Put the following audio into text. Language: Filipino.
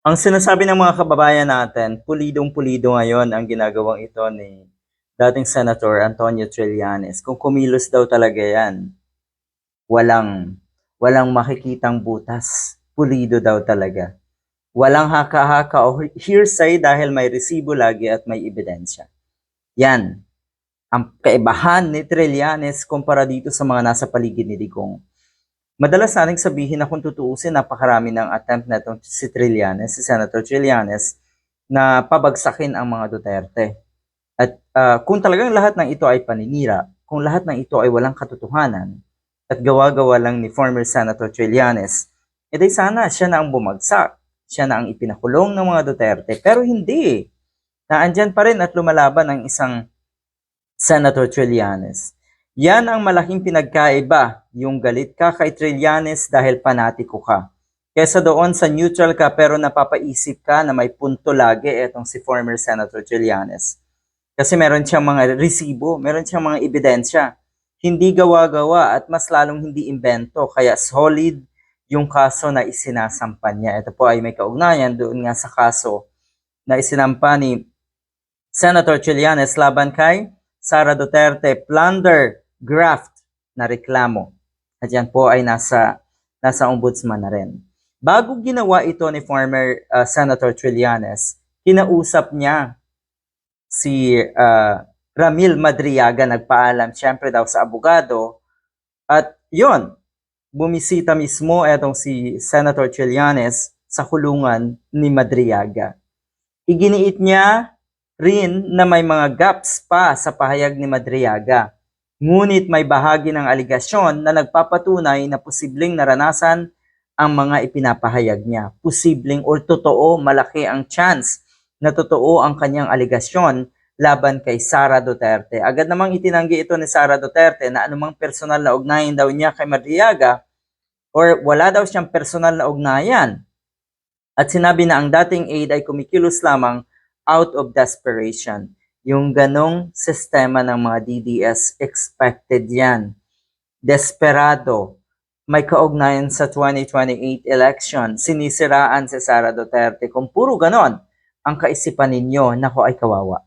Ang sinasabi ng mga kababayan natin, pulidong-pulido ngayon ang ginagawang ito ni dating Senator Antonio Trillanes. Kung kumilos daw talaga yan, walang, walang makikitang butas. Pulido daw talaga. Walang haka-haka o hearsay dahil may resibo lagi at may ebidensya. Yan, ang kaibahan ni Trillanes kumpara dito sa mga nasa paligid ni Digong. Madalas nating sabihin na kung tutuusin, napakarami ng attempt na itong si Trillanes, si Senator Trillanes, na pabagsakin ang mga Duterte. At kung talagang lahat ng ito ay paninira, kung lahat ng ito ay walang katotohanan, at gawa-gawa lang ni former Senator Trillanes, edi sana siya na ang bumagsak, siya na ang ipinakulong ng mga Duterte. Pero hindi. Naandyan pa rin at lumalaban ang isang Senator Trillanes. Yan ang malaking pinagkaiba, yung galit ka kay Trillanes dahil panatiko ka. Kesa doon sa neutral ka pero napapaisip ka na may punto lagi etong si former Senator Trillanes. Kasi meron siyang mga resibo, meron siyang mga ebidensya. Hindi gawa-gawa at mas lalong hindi imbento, kaya solid yung kaso na isinasampan niya. Ito po ay may kaugnayan doon nga sa kaso na isinampa ni Senator Trillanes laban kay Sara Duterte, plunder, graft na reklamo. At yan po ay nasa ombudsman na rin. Bago ginawa ito ni former Senator Trillanes, kinausap niya si Ramil Madriaga, nagpaalam siyempre daw sa abogado. At yon, bumisita mismo etong si Senator Trillanes sa kulungan ni Madriaga. Iginiit niya rin na may mga gaps pa sa pahayag ni Madriaga. Ngunit may bahagi ng aligasyon na nagpapatunay na posibleng naranasan ang mga ipinapahayag niya. Posibleng o totoo, malaki ang chance na totoo ang kanyang aligasyon laban kay Sara Duterte. Agad namang itinanggi ito ni Sara Duterte na anumang personal na ugnayan daw niya kay Madriaga or wala daw siyang personal na ugnayan. At sinabi na ang dating aide ay kumikilos lamang out of desperation. Yung ganong sistema ng mga DDS, expected yan. Desperado. May kaugnayan sa 2028 election. Sinisiraan si Sara Duterte. Kung puro ganon ang kaisipan ninyo, nako ay kawawa.